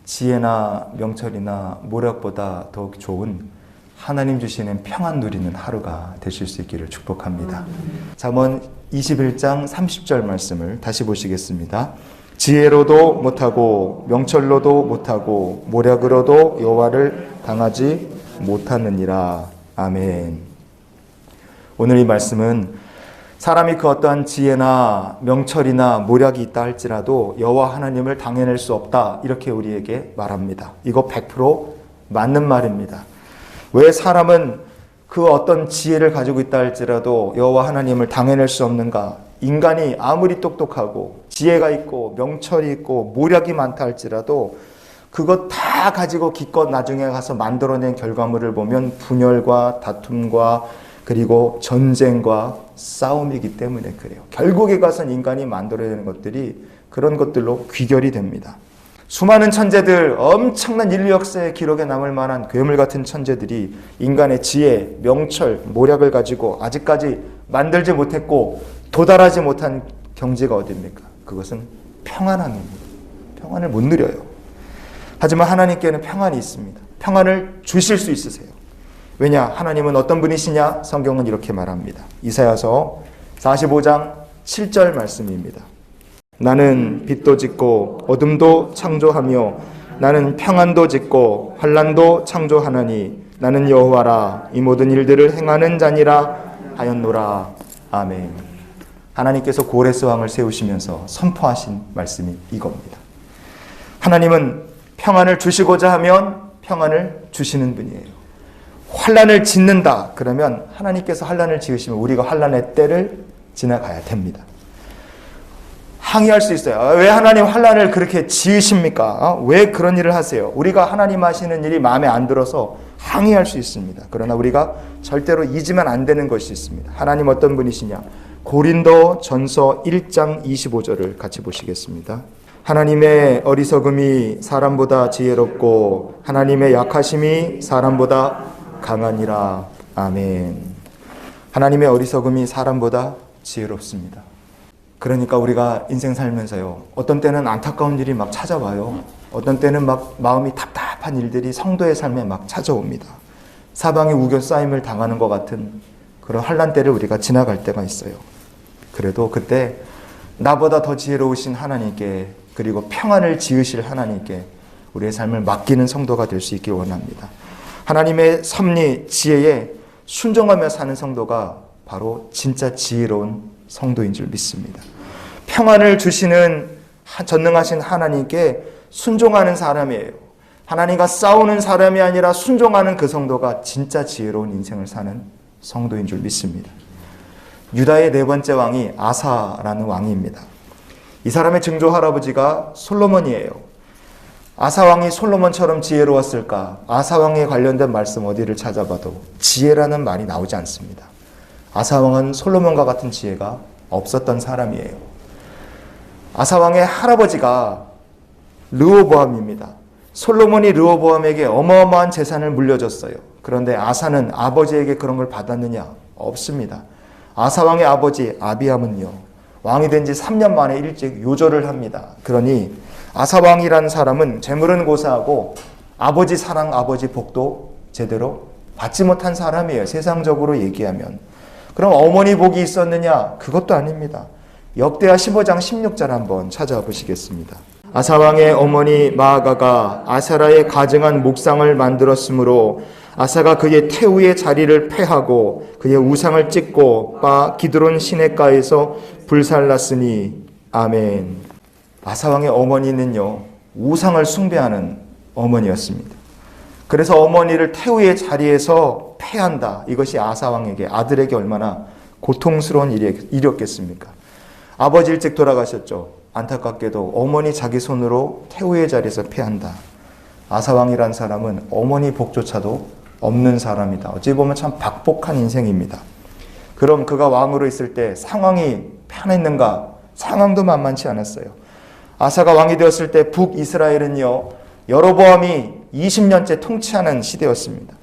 지혜나 명철이나 모략보다 더욱 좋은 하나님 주시는 평안 누리는 하루가 되실 수 있기를 축복합니다. 잠언 21장 30절 말씀을 다시 보시겠습니다. 지혜로도 못하고 명철로도 못하고 모략으로도 여호와를 당하지 못하느니라. 아멘. 오늘 이 말씀은 사람이 그 어떠한 지혜나 명철이나 모략이 있다 할지라도 여호와 하나님을 당해낼 수 없다, 이렇게 우리에게 말합니다. 이거 100% 맞는 말입니다. 왜 사람은 그 어떤 지혜를 가지고 있다 할지라도 여호와 하나님을 당해낼 수 없는가? 인간이 아무리 똑똑하고 지혜가 있고 명철이 있고 모략이 많다 할지라도 그것 다 가지고 기껏 나중에 가서 만들어낸 결과물을 보면 분열과 다툼과 그리고 전쟁과 싸움이기 때문에 그래요. 결국에 가서는 인간이 만들어내는 것들이 그런 것들로 귀결이 됩니다. 수많은 천재들, 엄청난 인류 역사의 기록에 남을 만한 괴물 같은 천재들이 인간의 지혜, 명철, 모략을 가지고 아직까지 만들지 못했고 도달하지 못한 경지가 어디입니까? 그것은 평안함입니다. 평안을 못 누려요. 하지만 하나님께는 평안이 있습니다. 평안을 주실 수 있으세요. 왜냐? 하나님은 어떤 분이시냐? 성경은 이렇게 말합니다. 이사야서 45장 7절 말씀입니다. 나는 빛도 짓고 어둠도 창조하며 나는 평안도 짓고 환난도 창조하나니 나는 여호와라 이 모든 일들을 행하는 자니라 하였노라. 아멘. 하나님께서 고레스 왕을 세우시면서 선포하신 말씀이 이겁니다. 하나님은 평안을 주시고자 하면 평안을 주시는 분이에요. 환난을 짓는다 그러면 하나님께서 환난을 지으시면 우리가 환난의 때를 지나가야 됩니다. 항의할 수 있어요. 왜 하나님 환난을 그렇게 지으십니까? 왜 그런 일을 하세요? 우리가 하나님 하시는 일이 마음에 안 들어서 항의할 수 있습니다. 그러나 우리가 절대로 잊으면 안 되는 것이 있습니다. 하나님 어떤 분이시냐? 고린도 전서 1장 25절을 같이 보시겠습니다. 하나님의 어리석음이 사람보다 지혜롭고 하나님의 약하심이 사람보다 강하니라. 아멘. 하나님의 어리석음이 사람보다 지혜롭습니다. 그러니까 우리가 인생 살면서요, 어떤 때는 안타까운 일이 막 찾아와요. 어떤 때는 막 마음이 답답한 일들이 성도의 삶에 막 찾아옵니다. 사방에 우겨싸임을 당하는 것 같은 그런 환난 때를 우리가 지나갈 때가 있어요. 그래도 그때 나보다 더 지혜로우신 하나님께, 그리고 평안을 지으실 하나님께 우리의 삶을 맡기는 성도가 될 수 있길 원합니다. 하나님의 섭리, 지혜에 순종하며 사는 성도가 바로 진짜 지혜로운 성도인 줄 믿습니다. 평안을 주시는 전능하신 하나님께 순종하는 사람이에요. 하나님과 싸우는 사람이 아니라 순종하는 그 성도가 진짜 지혜로운 인생을 사는 성도인 줄 믿습니다. 유다의 네 번째 왕이 아사라는 왕입니다. 이 사람의 증조 할아버지가 솔로몬이에요. 아사 왕이 솔로몬처럼 지혜로웠을까? 아사 왕에 관련된 말씀 어디를 찾아봐도 지혜라는 말이 나오지 않습니다. 아사 왕은 솔로몬과 같은 지혜가 없었던 사람이에요. 아사 왕의 할아버지가 르호보암입니다. 솔로몬이 르호보암에게 어마어마한 재산을 물려줬어요. 그런데 아사는 아버지에게 그런 걸 받았느냐? 없습니다. 아사 왕의 아버지 아비암은요, 왕이 된 지 3년 만에 일찍 요절을 합니다. 그러니 아사 왕이라는 사람은 재물은 고사하고 아버지 사랑, 아버지 복도 제대로 받지 못한 사람이에요. 세상적으로 얘기하면. 그럼 어머니 복이 있었느냐? 그것도 아닙니다. 역대하 15장 16절 한번 찾아와 보시겠습니다. 아사 왕의 어머니 마아가가 아사라의 가증한 목상을 만들었으므로 아사가 그의 태우의 자리를 패하고 그의 우상을 찢고 바 기드론 시냇가에서 불살랐으니. 아멘. 아사 왕의 어머니는요, 우상을 숭배하는 어머니였습니다. 그래서 어머니를 태우의 자리에서 패한다. 이것이 아사 왕에게, 아들에게 얼마나 고통스러운 일이었겠습니까? 아버지 일찍 돌아가셨죠. 안타깝게도 어머니 자기 손으로 태우의 자리에서 패한다. 아사 왕이란 사람은 어머니 복조차도 없는 사람이다. 어찌 보면 참 박복한 인생입니다. 그럼 그가 왕으로 있을 때 상황이 편했는가? 상황도 만만치 않았어요. 아사가 왕이 되었을 때 북이스라엘은요, 여로보암이 20년째 통치하는 시대였습니다.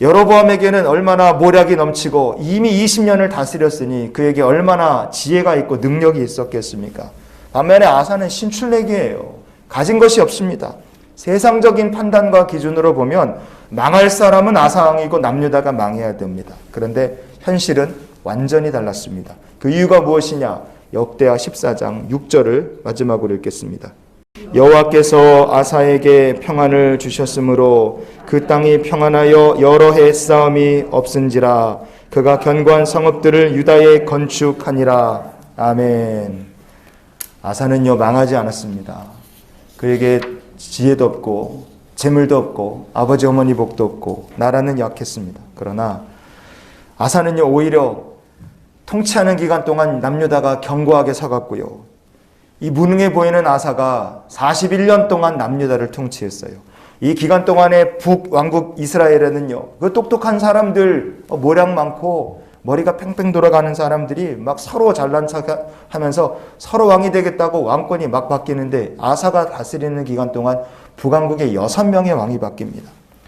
여로보암에게는 얼마나 모략이 넘치고 이미 20년을 다스렸으니 그에게 얼마나 지혜가 있고 능력이 있었겠습니까? 반면에 아사는 신출내기예요. 가진 것이 없습니다. 세상적인 판단과 기준으로 보면 망할 사람은 아사왕이고 남유다가 망해야 됩니다. 그런데 현실은 완전히 달랐습니다. 그 이유가 무엇이냐? 역대하 14장 6절을 마지막으로 읽겠습니다. 여호와께서 아사에게 평안을 주셨으므로 그 땅이 평안하여 여러 해 싸움이 없은지라. 그가 견고한 성읍들을 유다에 건축하니라. 아멘. 아사는요 망하지 않았습니다. 그에게 지혜도 없고 재물도 없고 아버지 어머니 복도 없고 나라는 약했습니다. 그러나 아사는요 오히려 통치하는 기간 동안 남유다가 견고하게 서갔고요. 이 무능해 보이는 아사가 41년 동안 남유다를 통치했어요. 이 기간 동안에 북왕국 이스라엘에는요 그 똑똑한 사람들, 모량 많고 머리가 팽팽 돌아가는 사람들이 막 서로 잘난 척하면서 서로 왕이 되겠다고 왕권이 막 바뀌는데 아사가 다스리는 기간 동안 북왕국에 6명의 왕이 바뀝니다.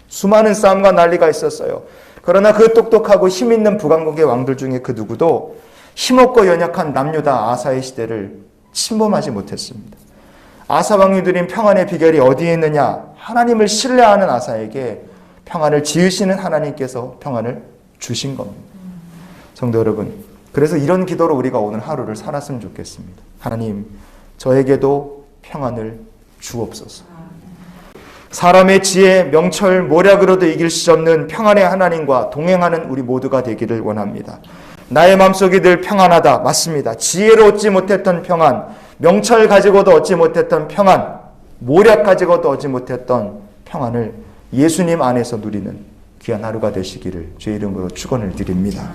수많은 싸움과 난리가 있었어요. 그러나 그 똑똑하고 힘있는 북왕국의 왕들 중에 그 누구도 힘없고 연약한 남유다 아사의 시대를 침범하지 못했습니다. 아사 왕이 누린 평안의 비결이 어디에 있느냐? 하나님을 신뢰하는 아사에게 평안을 지으시는 하나님께서 평안을 주신 겁니다. 성도 여러분, 그래서 이런 기도로 우리가 오늘 하루를 살았으면 좋겠습니다. 하나님, 저에게도 평안을 주옵소서. 사람의 지혜, 명철, 모략으로도 이길 수 없는 평안의 하나님과 동행하는 우리 모두가 되기를 원합니다. 나의 마음속이 늘 평안하다. 맞습니다. 지혜로 얻지 못했던 평안, 명철 가지고도 얻지 못했던 평안, 모략 가지고도 얻지 못했던 평안을 예수님 안에서 누리는 귀한 하루가 되시기를 주의 이름으로 축원을 드립니다.